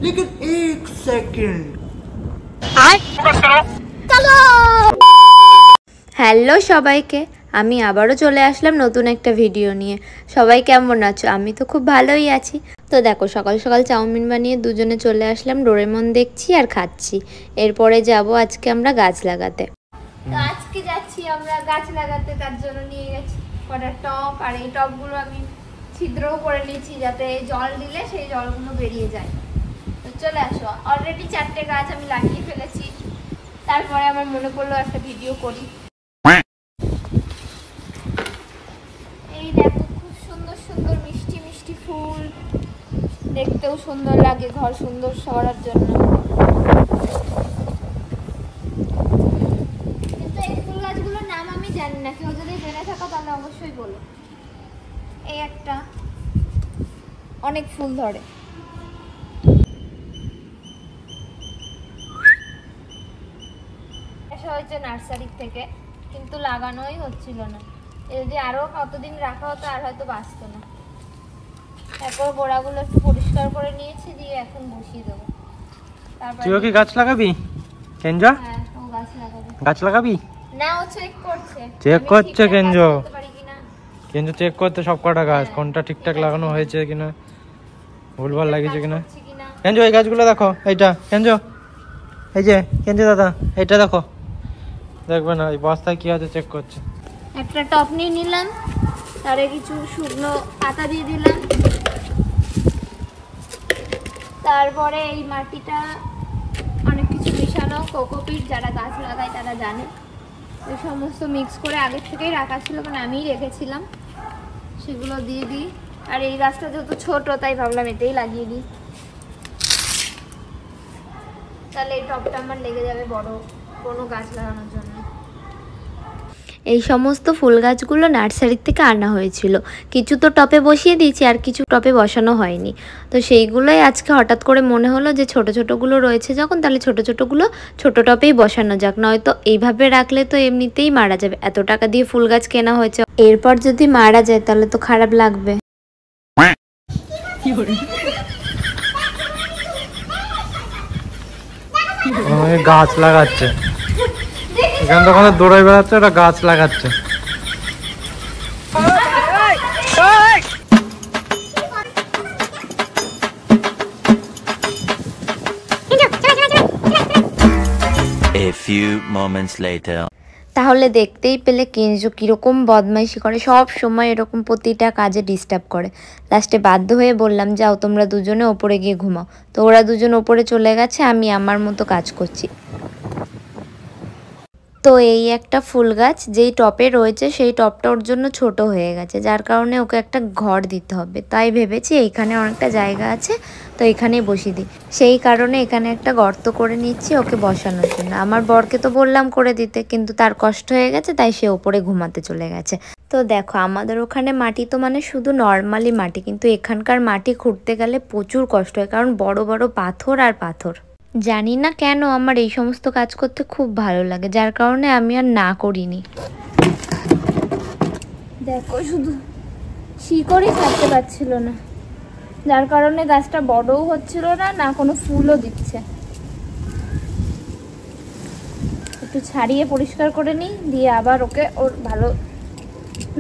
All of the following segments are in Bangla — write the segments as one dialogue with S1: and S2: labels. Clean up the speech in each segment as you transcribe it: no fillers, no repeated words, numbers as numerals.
S1: लेकिन एक सेकंड
S2: হ্যালো সবাইকে, আমি আবারও চলে আসলাম নতুন একটা ভিডিও নিয়ে। সবাই কেমন আছো? আমি তো খুব ভালোই আছি। তো দেখো, সকাল সকাল চাউমিন বানিয়ে দুজনে চলে আসলাম, ডোরেমন দেখছি আর খাচ্ছি। এরপরে যাব আজকে আমরা গাছ লাগাতে। তো আজকে যাচ্ছি আমরা গাছ লাগাতে, তার জন্য নিয়ে গেছি কটা টব। আর এই টবগুলো আমি ছিদ্রও করে নিয়েছি যাতে জল দিলে সেই জলগুলো বেরিয়ে যায়। তো চলে আসো, অলরেডি 4টে গাছ আমি লাগিয়ে ফেলেছি। তারপরে আমার মনে পড়লো একটা ভিডিও করি। এই দেখো, খুব সুন্দর সুন্দর মিষ্টি মিষ্টি ফুল, দেখতেও সুন্দর লাগে ঘর সুন্দর সরার জন্য। কিন্তু এই ফুল গাছগুলোর নাম আমি জানি না, কেউ যদি জেনে থাকো তাহলে অবশ্যই বলো। এই একটা অনেক ফুল ধরে, হয়েছে নার্সারি থেকে, কিন্তু লাগানোই হচ্ছিল না। যদি আরো কতদিন রাখা হতো আর হয়তো বাঁচতো না। তারপর গোড়াগুলো একটু পরিষ্কার করে নিয়েছি, দিয়ে এখন বসিয়ে দেবো। তারপর
S3: তুইও কি গাছ লাগাবি কেঞ্জো?
S2: হ্যাঁ, ও গাছ লাগাবে।
S3: গাছ লাগাবি
S2: না, ও চেক করছে।
S3: চেক করছে কেঞ্জো। কেঞ্জো চেক করতে সব কটা গাছ কোনটা ঠিকঠাক লাগানো হয়েছে কিনা, ভুলভাল লাগিয়েছে কিনা। কেঞ্জো এই গাছগুলো দেখো, এইটা কেঞ্জো, এই যে কেঞ্জো দাদা এইটা দেখো, দেখবে না এই বস্তায় কি আছে চেক করছে।
S2: একটা টপ নিয়ে নিলাম, তারে কিছু শুকনো পাতা দিয়ে দিলাম। তারপরে এই মাটিটা অনেক কিছু মিশানো, কোকোপিট, যারা গাছ লাগায় তারা জানে। এই সমস্ত মিক্স করে আগের থেকেই রাখা ছিল, মানে আমিই রেখেছিলাম। সেগুলো দিয়ে দিই। আর এই গাছটা যেহেতু ছোট, তাই ভাবলাম এতেই লাগিয়ে দিই, তাহলে এই টপটা আমার লেগে যাবে বড় কোনো গাছ লাগানোর জন্য। এই সমস্ত ফুল গাছগুলো নার্সারি থেকে আনা হয়েছিল। কিছু তো টপে বসিয়ে দিয়েছি, আর কিছু টপে বসানো হয়নি। তো সেইগুলোই আজকে হঠাৎ করে মনে হলো যে ছোট ছোটগুলো রয়েছে যখন, তাহলে ছোট ছোটগুলো ছোট টপেই বসানো যাক। নয়তো এইভাবে রাখলে তো এমনিতেই মারা যাবে। এত টাকা দিয়ে ফুল গাছ কেনা হয়েছে, এরপর যদি মারা যায় তাহলে তো খারাপ লাগবে।
S3: গাছ লাগাচ্ছে, এখান থেকে দৌড়াই বেড়াচ্ছে, ওরা গাছ লাগাচ্ছে।
S4: A few moments later.
S2: তাহলে দেখতেই পেলে কেঞ্জো কিরকম বদমাইশি করে, সব সময় এরকম প্রতিটা কাজে ডিস্টার্ব করে। লাস্টে বাধ্য হয়ে বললাম, যাও তোমরা দুজনে ওপরে গিয়ে ঘুমাও। তো ওরা দুজন ওপরে চলে গেছে, আমি আমার মতো কাজ করছি। তো এই একটা ফুল গাছ যেই টপে রয়েছে, সেই টপটা ওর জন্য ছোট হয়ে গেছে, যার কারণে ওকে একটা ঘর দিতে হবে। তাই ভেবেছি এইখানে অনেকটা জায়গা আছে, তো এখানেই বসিয়ে দিই। সেই কারণে এখানে একটা গর্ত করে নিচ্ছি ওকে বসানোর জন্য। আমার বরকে তো বললাম করে দিতে, কিন্তু তার কষ্ট হয়ে গেছে, তাই সে ওপরে ঘুমাতে চলে গেছে। তো দেখো, আমাদের ওখানে মাটি তো মানে শুধু নর্মালি মাটি, কিন্তু এখানকার মাটি খুঁড়তে গেলে প্রচুর কষ্ট হয়, কারণ বড় বড় পাথর আর পাথর। জানি না কেন আমার এই সমস্ত কাজ করতে খুব ভালো লাগে, যার কারণে আমি আর না করিনি। দেখো, শুধু শিকড়ই থাকতে পারছিল না, যার কারণে গাছটা বড়ও হচ্ছিল না, না কোনো ফুলও দিচ্ছে। একটু ছাড়িয়ে পরিষ্কার করে নিই, দিয়ে আবার ওকে ওর ভালো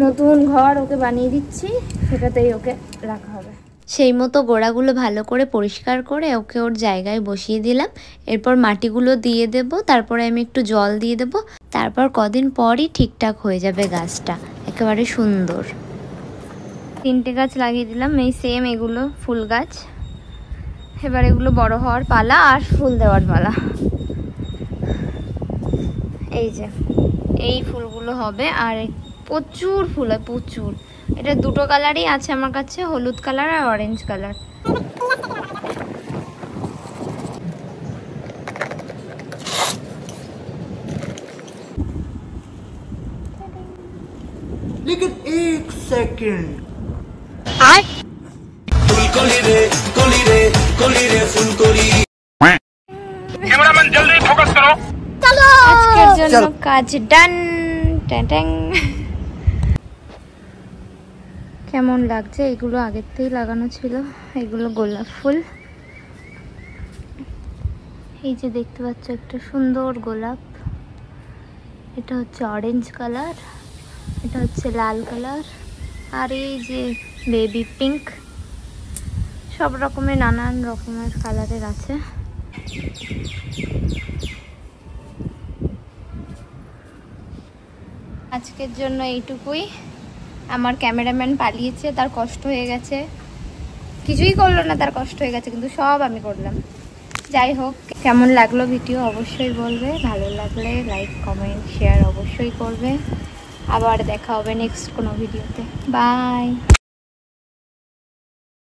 S2: নতুন ঘর ওকে বানিয়ে দিচ্ছি, সেটাতেই ওকে রাখা হবে। সেই মতো গোড়াগুলো ভালো করে পরিষ্কার করে ওকে ওর জায়গায় বসিয়ে দিলাম। এরপর মাটিগুলো দিয়ে দেব, তারপরে আমি একটু জল দিয়ে দেব। তারপর কদিন পরই ঠিকঠাক হয়ে যাবে গাছটা, একেবারে সুন্দর। 3টে গাছ লাগিয়ে দিলাম, এই সেম এগুলো ফুল গাছ। এবার এগুলো বড় হওয়ার পালা আর ফুল দেওয়ার পালা। এই যে এই ফুলগুলো হবে, আর প্রচুর ফুল হয়, প্রচুর। এটা দুটো কালারই আছে আমার কাছে, হলুদ কালার আর অরেঞ্জ কালার।
S1: लेकिन एक सेकंड
S5: कैमरामैन जल्दी फोकस करो।
S2: चलो আজকের জন্য কাজ ডান। কেমন লাগছে, এগুলো আগের থেকেই লাগানো ছিল। এগুলো গোলাপ ফুল, এই যে দেখতে পাচ্ছ একটা সুন্দর গোলাপ, এটা হচ্ছে অরেঞ্জ কালার, এটা হচ্ছে লাল কালার, আর এই যে বেবি পিঙ্ক, সব রকমের নানান রকমের কালারের আছে। আজকের জন্য এইটুকুই। আমার ক্যামেরাম্যান পালিয়েছে, তার কষ্ট হয়ে গেছে, কিছুই করলো না, তার কষ্ট হয়ে গেছে, কিন্তু সব আমি করলাম। যাই হোক, কেমন লাগলো ভিডিও অবশ্যই বলবে, ভালো লাগলে লাইক কমেন্ট শেয়ার অবশ্যই করবে। আবার দেখা হবে নেক্সট কোনো ভিডিওতে। বাই।